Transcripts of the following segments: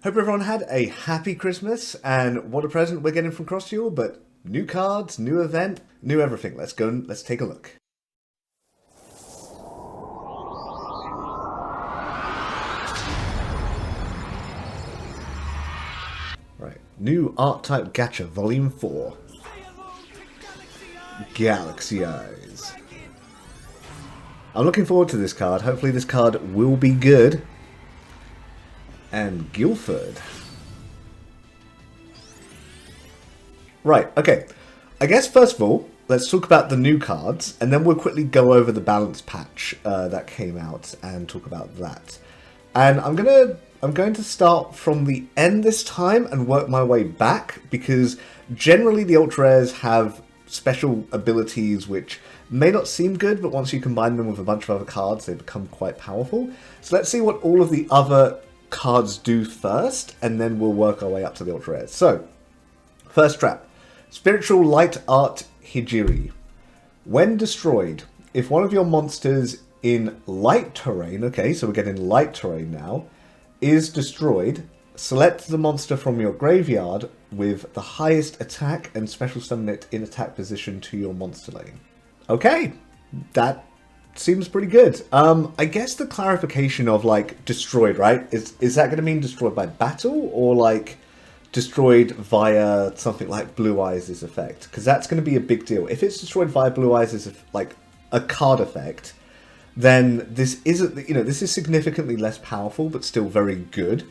Hope everyone had a happy Christmas, and what a present we're getting from Duel, but new cards, new event, new everything. Let's go and let's take a look. Right, new art type gacha, volume 4. Galaxy-Eyes. I'm looking forward to this card. Hopefully this card will be good. And Guilford. Right, okay. I guess first of all, let's talk about the new cards, and then we'll quickly go over the balance patch that came out and talk about that. And I'm going to start from the end this time and work my way back, because generally the ultra rares have special abilities which may not seem good, but once you combine them with a bunch of other cards, they become quite powerful. So let's see what all of the other cards do first, and then we'll work our way up to the ultra rares. So, first trap. Spiritual Light Art Hijiri. When destroyed, if one of your monsters in light terrain, okay, so we're getting light terrain now, is destroyed, select the monster from your graveyard with the highest attack and special summon it in attack position to your monster lane. Okay, that seems pretty good. I guess the clarification of, like, destroyed, right? Is that going to mean destroyed by battle, or, like, destroyed via something like Blue Eyes' effect? Because that's going to be a big deal. If it's destroyed via Blue Eyes' like a card effect, then this isn't, you know, this is significantly less powerful, but still very good,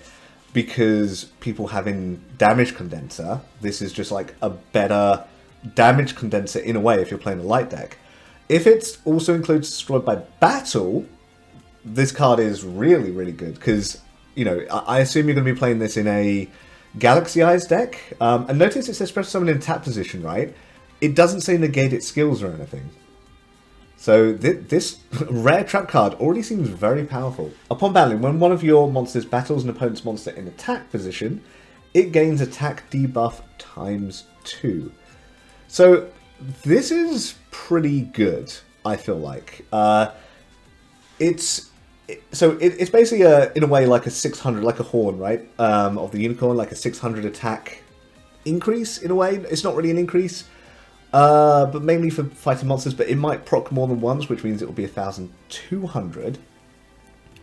because people having damage condenser, this is just like a better damage condenser in a way if you're playing a light deck. If it also includes destroyed by battle, this card is really, really good, because, you know, I assume you're going to be playing this in a Galaxy-Eyes deck. And notice it says special summon in attack position, right? It doesn't say negate its skills or anything. So this rare trap card already seems very powerful. Upon battling, when one of your monsters battles an opponent's monster in attack position, it gains attack debuff ×2. So this is pretty good, I feel like. It's basically in a way like a 600, like a horn, right? Of the unicorn, like a 600 attack increase in a way. It's not really an increase, but mainly for fighting monsters. But it might proc more than once, which means it will be 1,200,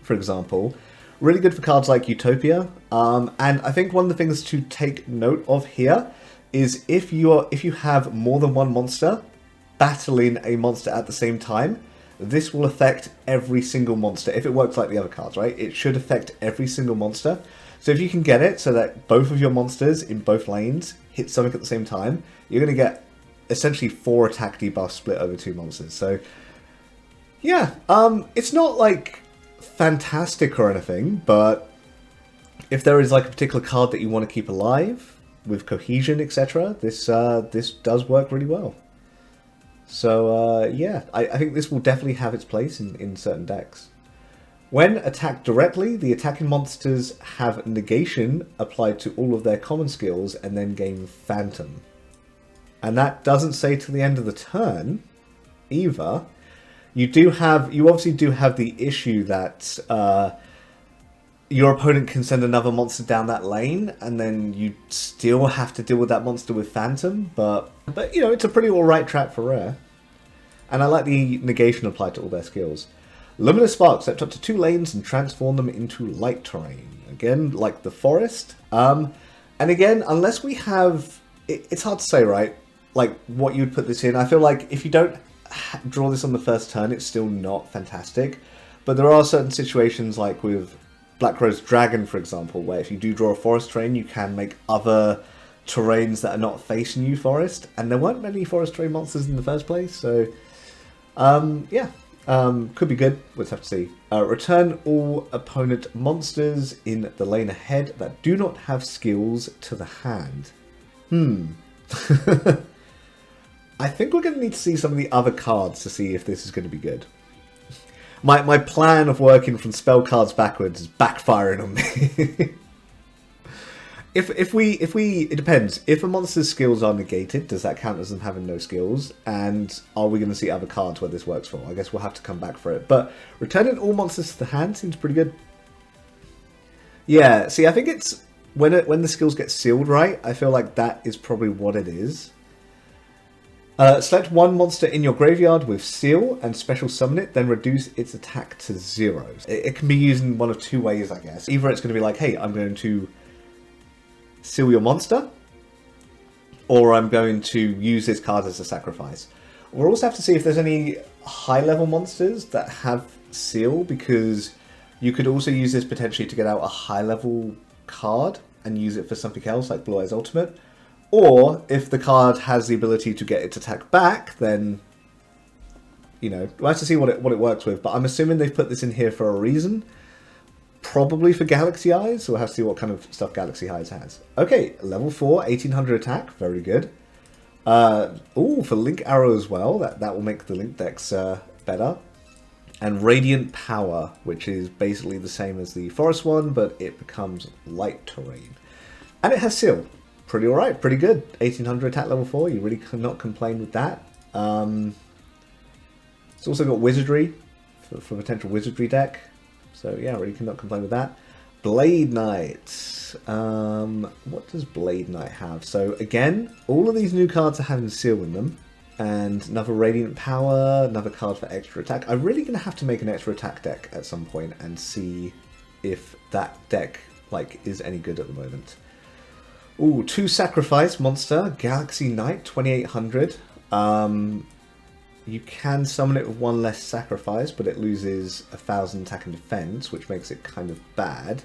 for example. Really good for cards like Utopia. And I think one of the things to take note of here is if you have more than one monster battling a monster at the same time, this will affect every single monster. If it works like the other cards, right? It should affect every single monster. So if you can get it so that both of your monsters in both lanes hit something at the same time, you're going to get essentially 4 attack debuffs split over 2 monsters. So yeah, it's not like fantastic or anything, but if there is like a particular card that you want to keep alive with cohesion, etc., this does work really well. So yeah, I think this will definitely have its place in certain decks. When attacked directly, the attacking monsters have negation applied to all of their common skills and then gain Phantom. And that doesn't say to the end of the turn either. You obviously do have the issue that your opponent can send another monster down that lane, and then you still have to deal with that monster with Phantom, but you know, it's a pretty alright trap for rare. And I like the negation applied to all their skills. Luminous Spark, step up to 2 lanes and transform them into light terrain. Again, like the forest. And again, unless we have... It's hard to say, right? Like, what you'd put this in. I feel like if you don't draw this on the first turn, it's still not fantastic. But there are certain situations, like with Black Rose Dragon, for example, where if you do draw a forest terrain, you can make other terrains that are not facing you forest. And there weren't many forest terrain monsters in the first place, so... yeah. Could be good, we'll have to see. Return all opponent monsters in the lane ahead that do not have skills to the hand. I think we're going to need to see some of the other cards to see if this is going to be good. My plan of working from spell cards backwards is backfiring on me. It depends. If a monster's skills are negated, does that count as them having no skills? And are we going to see other cards where this works for? I guess we'll have to come back for it. But returning all monsters to the hand seems pretty good. Yeah, see, I think it's when the skills get sealed right, I feel like that is probably what it is. Select one monster in your graveyard with seal and special summon it, then reduce its attack to 0. It can be used in one of two ways, I guess. Either it's going to be like, hey, I'm going to seal your monster, or I'm going to use this card as a sacrifice. We'll also have to see if there's any high-level monsters that have seal, because you could also use this potentially to get out a high-level card and use it for something else, like Blue Eyes Ultimate. Or, if the card has the ability to get its attack back, then, you know, we'll have to see what it works with. But I'm assuming they've put this in here for a reason. Probably for Galaxy-Eyes, so we'll have to see what kind of stuff Galaxy-Eyes has. Okay, level 4, 1800 attack, very good. Ooh, for Link Arrow as well, that will make the Link decks better. And Radiant Power, which is basically the same as the Forest one, but it becomes light terrain. And it has Seal. Pretty alright, pretty good. 1800 attack level 4, you really cannot complain with that. It's also got Wizardry for potential Wizardry deck. So yeah, really cannot complain with that. Blade Knight. What does Blade Knight have? So again, all of these new cards are having Seal in them. And another Radiant Power, another card for extra attack. I'm really going to have to make an extra attack deck at some point and see if that deck is any good at the moment. Ooh, 2 sacrifice monster, Galaxy Knight, 2800. You can summon it with 1 less sacrifice, but it loses 1000 attack and defense, which makes it kind of bad.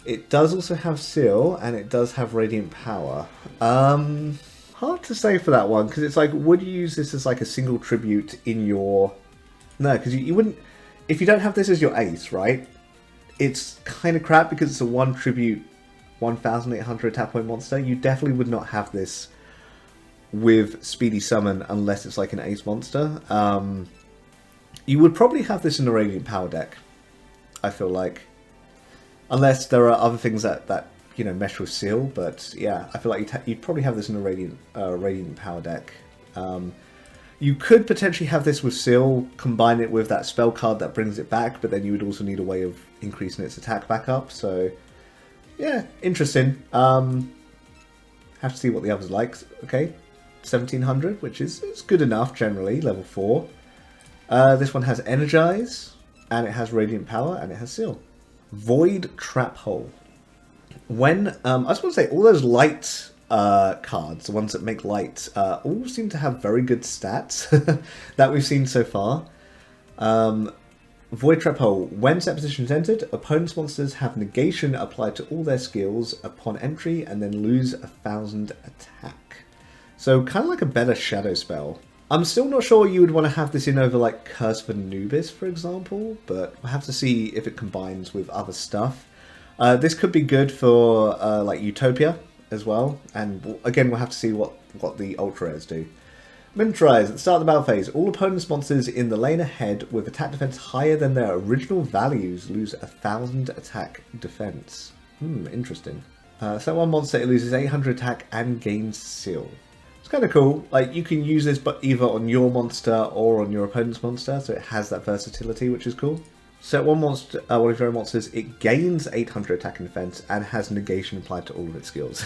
It does also have Seal, and it does have Radiant Power. Hard to say for that one, because it's like, would you use this as like a single tribute in your... No, because you wouldn't... If you don't have this as your ace, right? It's kind of crap because it's a 1 tribute 1800 attack point monster. You definitely would not have this with Speedy Summon unless it's like an ace monster. You would probably have this in a Radiant Power deck, I feel like. Unless there are other things that you know, mesh with Seal, but yeah, I feel like you'd probably have this in a Radiant Power deck. You could potentially have this with Seal, combine it with that spell card that brings it back, but then you would also need a way of increasing its attack back up, so... Yeah, interesting. Have to see what the others like. Okay, 1700, which is good enough generally, level 4. This one has Energize, and it has Radiant Power, and it has Seal. Void Trap Hole. When, I just want to say, all those light cards, the ones that make light, all seem to have very good stats that we've seen so far. Void Trap Hole. When set position is entered, opponent's monsters have negation applied to all their skills upon entry and then lose 1000 attack. So kind of like a better shadow spell. I'm still not sure you would want to have this in over like Curse of Anubis, for example, but we'll have to see if it combines with other stuff. This could be good for like Utopia as well, and again we'll have to see what the Ultra Rares do. Miniaturize. At the start of the battle phase, all opponent's monsters in the lane ahead with attack defense higher than their original values lose 1000 attack defense. Interesting. So one monster, it loses 800 attack and gains Seal. It's kind of cool. Like, you can use this but either on your monster or on your opponent's monster, so it has that versatility, which is cool. So one monster, one of your monsters, it gains 800 attack and defense and has negation applied to all of its skills.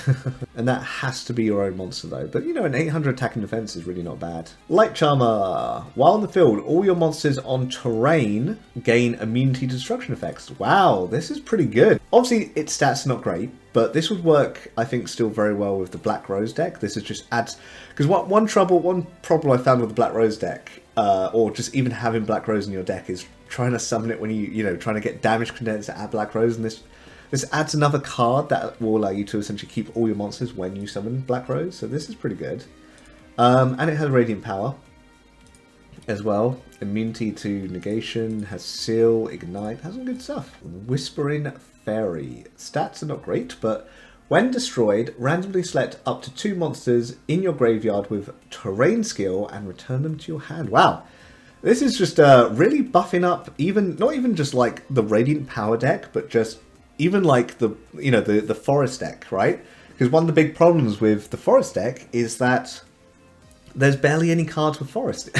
And that has to be your own monster though. But you know, an 800 attack and defense is really not bad. Light Charmer. While in the field, all your monsters on terrain gain immunity to destruction effects. Wow, this is pretty good. Obviously, its stats are not great, but this would work, I think, still very well with the Black Rose deck. This is just adds... Because one problem I found with the Black Rose deck, or just even having Black Rose in your deck, is trying to summon it when you know, trying to get damage condensed to add Black Rose, and this adds another card that will allow you to essentially keep all your monsters when you summon Black Rose, so this is pretty good. And it has Radiant Power as well. Immunity to negation, has Seal, Ignite, has some good stuff. Whispering Fairy. Stats are not great, but when destroyed, randomly select up to 2 monsters in your graveyard with terrain skill and return them to your hand. Wow. This is just really buffing up not even just like the Radiant Power deck, but just even like the Forest deck, right? Because one of the big problems with the Forest deck is that there's barely any cards with Forest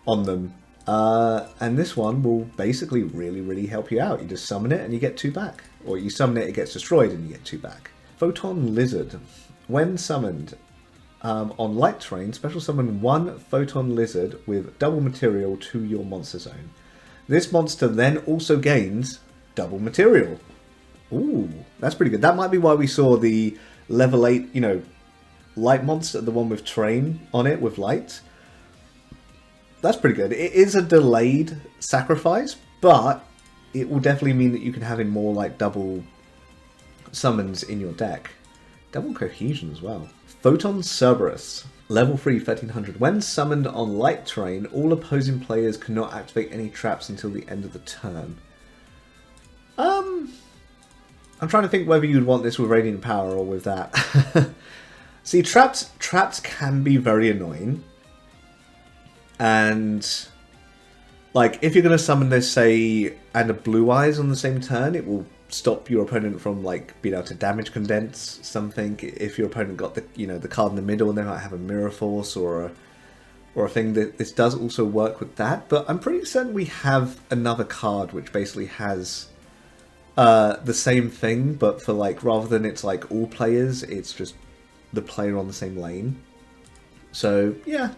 on them. And this one will basically really help you out. You just summon it and you get 2 back. or you summon it, it gets destroyed and you get 2 back. Photon Lizard. When summoned on light terrain, special summon 1 Photon Lizard with double material to your monster zone. This monster then also gains double material. Ooh, that's pretty good. That might be why we saw the level 8, you know, light monster, the one with terrain on it with light. That's pretty good. It is a delayed sacrifice, but it will definitely mean that you can have in more like double summons in your deck. Double cohesion as well. Photon Cerberus. Level 3, 1300. When summoned on light terrain, all opposing players cannot activate any traps until the end of the turn. I'm trying to think whether you'd want this with Radiant Power or with that. See, traps can be very annoying. And, like, if you're going to summon this, say, and a Blue-Eyes on the same turn, it will stop your opponent from, like, being able to damage condense something. If your opponent got the, you know, the card in the middle, they might have a Mirror Force or a thing. That this does also work with that. But I'm pretty certain we have another card which basically has the same thing, but for, like, rather than it's, like, all players, it's just the player on the same lane. So, yeah.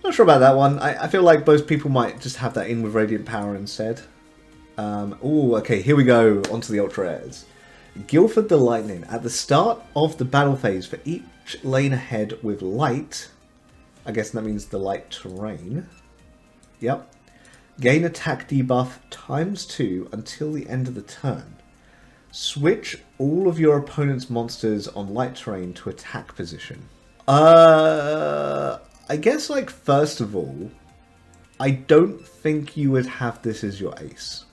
Not sure about that one. I feel like most people might just have that in with Radiant Power instead. Ooh, okay, here we go. Onto the Ultra Airs. Guilford the Lightning. At the start of the battle phase, for each lane ahead with light, I guess that means the light terrain. Yep. Gain attack debuff ×2 until the end of the turn. Switch all of your opponent's monsters on light terrain to attack position. I guess, like, first of all, I don't think you would have this as your ace.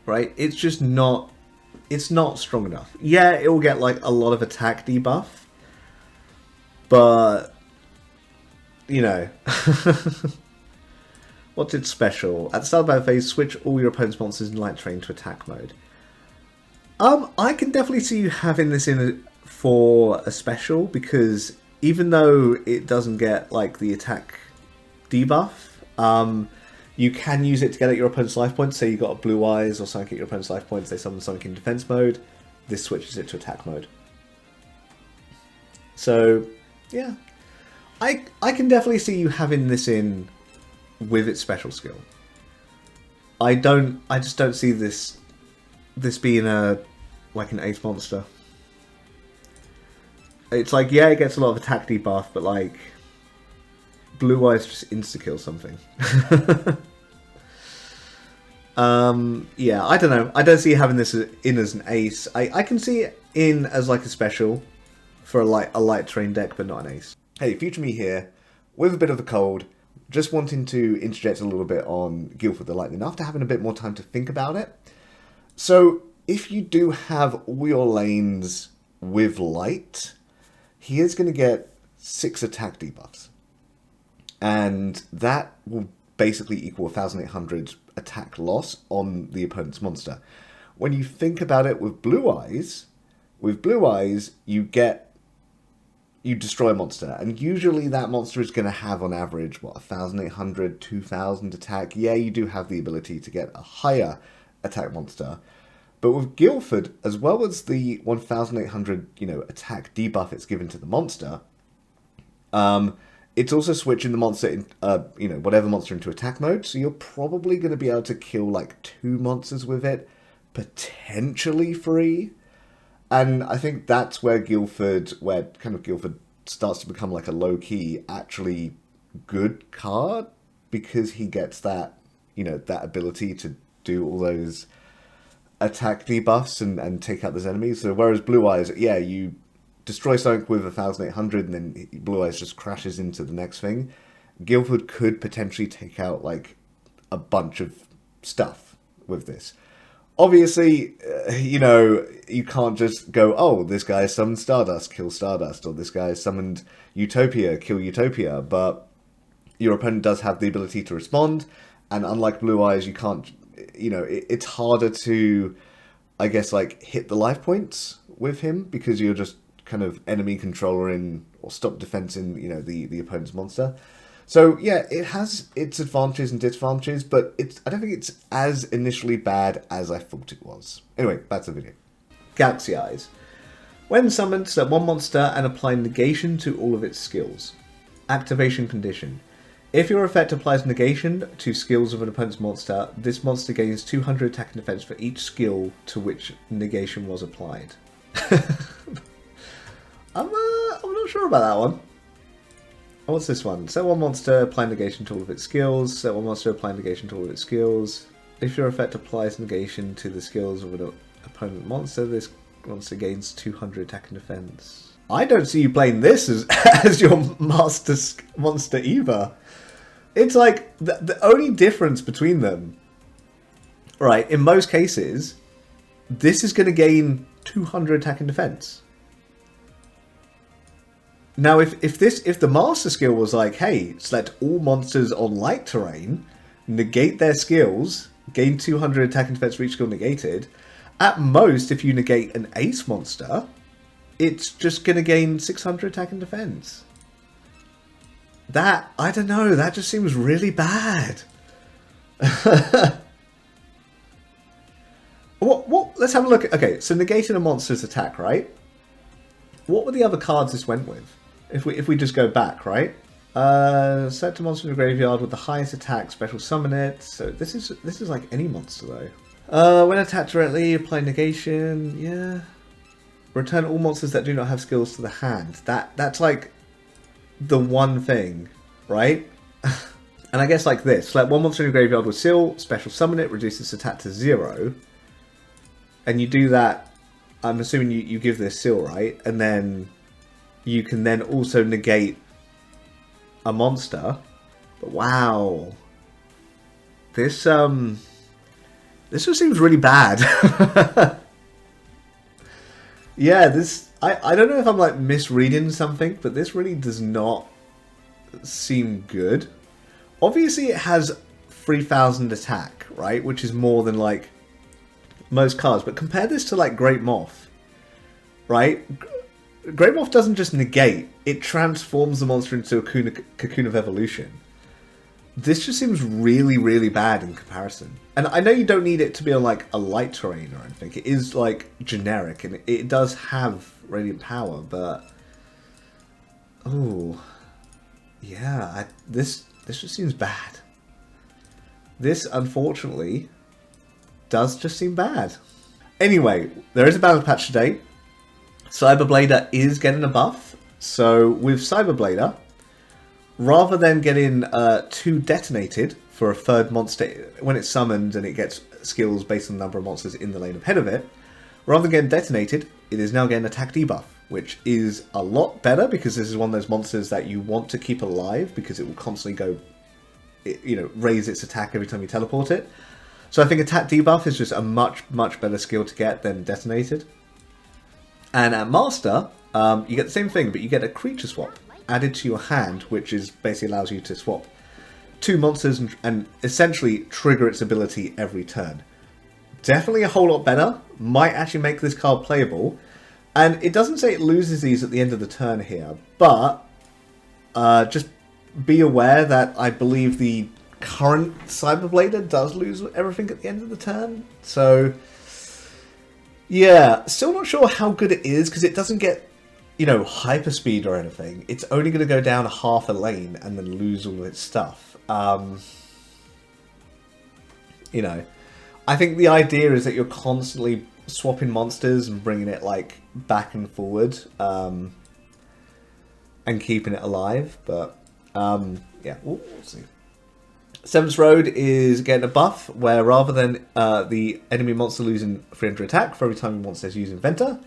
Right? It's just not... It's not strong enough. Yeah, it will get, like, a lot of attack debuff. But... You know... What's its special? At the start of battle phase, switch all your opponent's monsters in light terrain to attack mode. I can definitely see you having this in for a special, because even though it doesn't get, like, the attack debuff, you can use it to get at your opponent's life points. Say you got a Blue-Eyes or something at your opponent's life points, they summon something in defense mode, this switches it to attack mode. So, yeah. I can definitely see you having this in with its special skill. I just don't see this being like an ace monster. It's like, yeah, it gets a lot of attack debuff, but like Blue-Eyes just insta-kill something. Yeah, I don't know. I don't see having this in as an ace. I can see it in as like a special for a light terrain deck, but not an ace. Hey, Future Me here, with a bit of a cold. Just wanting to interject a little bit on Guilford the Lightning after having a bit more time to think about it. So, if you do have all your lanes with light, he is going to get 6 attack debuffs. And that will basically equal 1,800 attack loss on the opponent's monster. When you think about it with Blue-Eyes, you destroy a monster, and usually that monster is going to have on average, what, 1,800, 2,000 attack. Yeah, you do have the ability to get a higher attack monster, but with Guilford, as well as the 1,800, attack debuff it's given to the monster, it's also switching the monster in, whatever monster into attack mode, so you're probably going to be able to kill like 2 monsters with it, potentially 3. And I think that's where Guilford starts to become like a low-key, actually good card, because he gets that, that ability to do all those attack debuffs and take out those enemies. So whereas Blue-Eyes, yeah, you destroy something with 1,800 and then Blue-Eyes just crashes into the next thing. Guilford could potentially take out like a bunch of stuff with this. Obviously, you can't just go, oh, this guy summoned Stardust, kill Stardust, or this guy summoned Utopia, kill Utopia, but your opponent does have the ability to respond, and unlike Blue-Eyes, you can't, it's harder to, I guess, like, hit the life points with him, because you're just kind of enemy controlling or stop defense in, the opponent's monster. So yeah, it has its advantages and disadvantages, but I don't think it's as initially bad as I thought it was. Anyway, back to the video. Galaxy-Eyes. When summoned, select one monster and apply negation to all of its skills. Activation condition. If your effect applies negation to skills of an opponent's monster, this monster gains 200 attack and defense for each skill to which negation was applied. I'm not sure about that one. What's this one? Set one monster, apply negation to all of its skills. Set one monster, apply negation to all of its skills. If your effect applies negation to the skills of an opponent monster, this monster gains 200 attack and defense. I don't see you playing this as your monster either. It's like the only difference between them, right? In most cases, this is going to gain 200 attack and defense. Now, if the master skill was like, hey, select all monsters on light terrain, negate their skills, gain 200 attack and defense for each skill negated, at most, if you negate an ace monster, it's just going to gain 600 attack and defense. That, I don't know, that just seems really bad. Let's have a look at, okay, so negating a monster's attack, right? What were the other cards this went with? If we just go back, right? Select a monster in the graveyard with the highest attack, special summon it. So this is like any monster though. When attacked directly, apply negation. Yeah. Return all monsters that do not have skills to the hand. That's like the one thing, right? And I guess like this. Select one monster in your graveyard with seal, special summon it, reduce its attack to 0. And you do that, I'm assuming you give this seal, right? And then you can then also negate a monster. But wow. This just seems really bad. Yeah, I don't know if I'm like misreading something, but this really does not seem good. Obviously it has 3000 attack, right? Which is more than like most cards, but compare this to like Great Moth, right? Great Moth doesn't just negate, it transforms the monster into a cocoon of evolution. This just seems really, really bad in comparison. And I know you don't need it to be on like a light terrain or anything. It is like generic and it does have radiant power, but oh yeah, this just seems bad. This unfortunately does just seem bad. Anyway, there is a balance patch today. Cyberblader is getting a buff. So with Cyberblader, rather than getting 2 detonated for a third monster when it's summoned and it gets skills based on the number of monsters in the lane ahead of it, rather than getting detonated, it is now getting attack debuff, which is a lot better because this is one of those monsters that you want to keep alive because it will constantly go, you know, raise its attack every time you teleport it. So I think attack debuff is just a much, much better skill to get than detonated. And at Master, you get the same thing, but you get a creature swap added to your hand, which is basically allows you to swap 2 monsters and essentially trigger its ability every turn. Definitely a whole lot better. Might actually make this card playable. And it doesn't say it loses these at the end of the turn here, but just be aware that I believe the current Cyberblader does lose everything at the end of the turn. So yeah, still not sure how good it is because it doesn't get, you know, hyperspeed or anything. It's only going to go down half a lane and then lose all of its stuff. You know, I think the idea is that you're constantly swapping monsters and bringing it like back and forward, and keeping it alive. But yeah, we'll see. Seventh Road is getting a buff where rather than the enemy monster losing 300 attack for every time the monster is using Venter,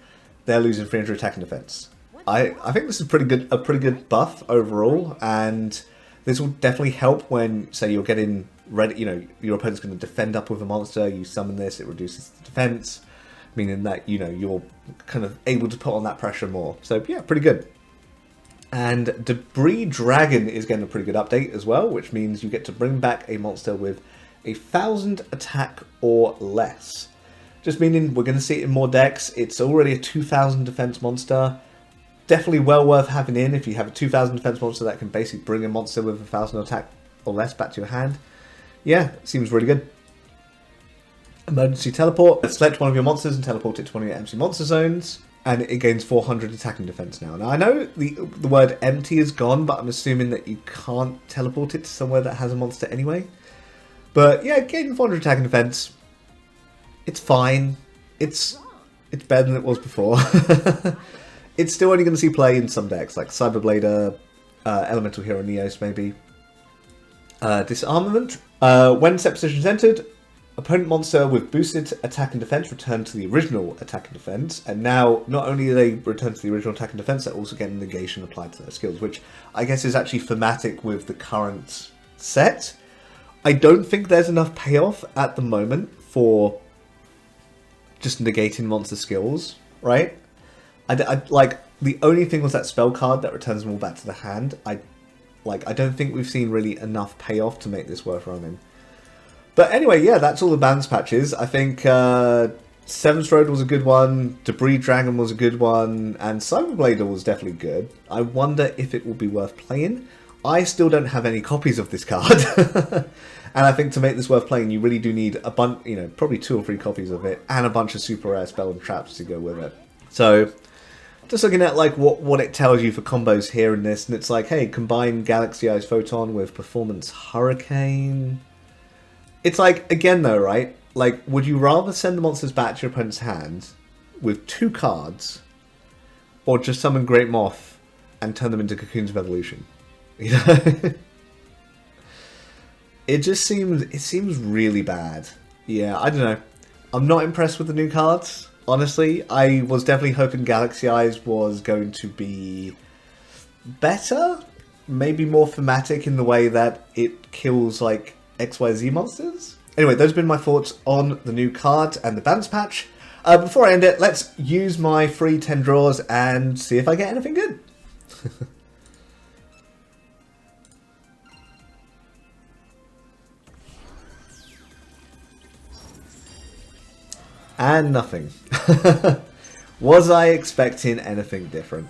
they're losing 300 attack and defense. I think this is a pretty good buff overall, and this will definitely help when, say, you're getting ready. You know, your opponent's going to defend up with a monster. You summon this, it reduces the defense, meaning that, you know, you're kind of able to put on that pressure more. So yeah, pretty good. And Debris Dragon is getting a pretty good update as well, which means you get to bring back a monster with 1000 attack or less. Just meaning we're going to see it in more decks. It's already a 2000 defense monster. definitely well worth having in if you have a 2000 defense monster that can basically bring a monster with 1000 attack or less back to your hand. Yeah, seems really good. Emergency teleport. Select one of your monsters and teleport it to one of your empty monster zones, and it gains 400 attacking defense now. Now I know the word empty is gone, but I'm assuming that you can't teleport it to somewhere that has a monster anyway. But yeah, gaining 400 attacking defense, it's fine. It's better than it was before. It's still only going to see play in some decks, like Cyberblader, Elemental Hero Neos maybe. Disarmament. When set position is entered, opponent monster with boosted attack and defense return to the original attack and defense. And now, not only do they return to the original attack and defense, they also get negation applied to their skills, which I guess is actually thematic with the current set. I don't think there's enough payoff at the moment for just negating monster skills, right? I like, the only thing was that spell card that returns them all back to the hand. I don't think we've seen really enough payoff to make this worth running. But anyway, yeah, that's all the balance patches. I think Seventh Road was a good one, Debris Dragon was a good one, and Cyberblader was definitely good. I wonder if it will be worth playing. I still don't have any copies of this card. And I think to make this worth playing, you really do need a bunch, you know, probably 2 or 3 copies of it, and a bunch of super rare spell and traps to go with it. So, just looking at like what it tells you for combos here in this, and it's like, hey, combine Galaxy-Eyes Photon with Performance Hurricane. It's like, again though, right? Like, would you rather send the monsters back to your opponent's hand with 2 cards, or just summon Great Moth and turn them into Cocoons of Evolution? You know? It seems really bad. Yeah, I don't know. I'm not impressed with the new cards. Honestly, I was definitely hoping Galaxy-Eyes was going to be better, maybe more thematic in the way that it kills like XYZ monsters. Anyway, those have been my thoughts on the new cards and the balance patch. Before I end it, let's use my free 10 draws and see if I get anything good. And nothing. Was I expecting anything different?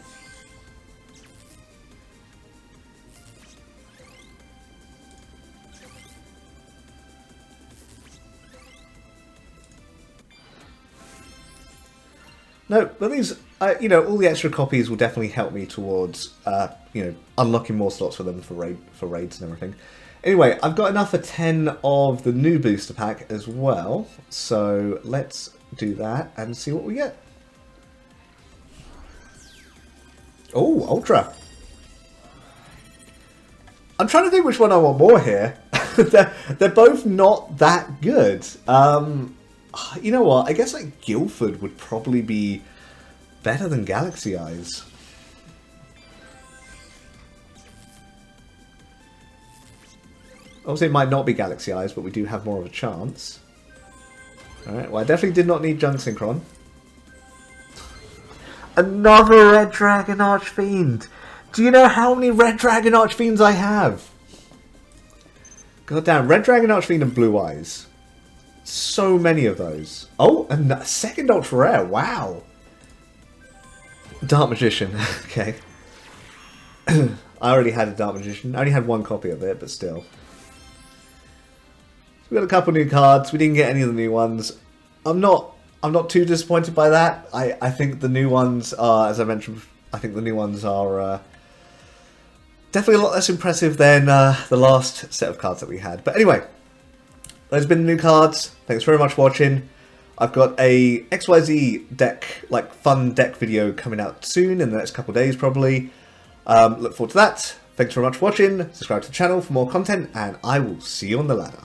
No, but these, you know, all the extra copies will definitely help me towards, you know, unlocking more slots for them for raids and everything. Anyway, I've got enough for 10 of the new booster pack as well, so let's do that and see what we get. Oh, Ultra. I'm trying to think which one I want more here. they're both not that good. You know what? I guess like Guildford would probably be better than Galaxy-Eyes. Obviously, it might not be Galaxy-Eyes, but we do have more of a chance. Alright, well, I definitely did not need Junk Synchron. Another Red Dragon Archfiend! Do you know how many Red Dragon Archfiends I have? God damn, Red Dragon Archfiend and Blue Eyes. So many of those. Oh, and a second Ultra Rare, wow! Dark Magician, okay. I already had a Dark Magician. I only had 1 copy of it, but still. We got a couple new cards. We didn't get any of the new ones. I'm not too disappointed by that. I think the new ones are, as I mentioned, I think the new ones are definitely a lot less impressive than the last set of cards that we had. But anyway, those have been the new cards. Thanks very much for watching. I've got a XYZ deck, like fun deck video coming out soon in the next couple of days probably. Look forward to that. Thanks very much for watching. Subscribe to the channel for more content, and I will see you on the ladder.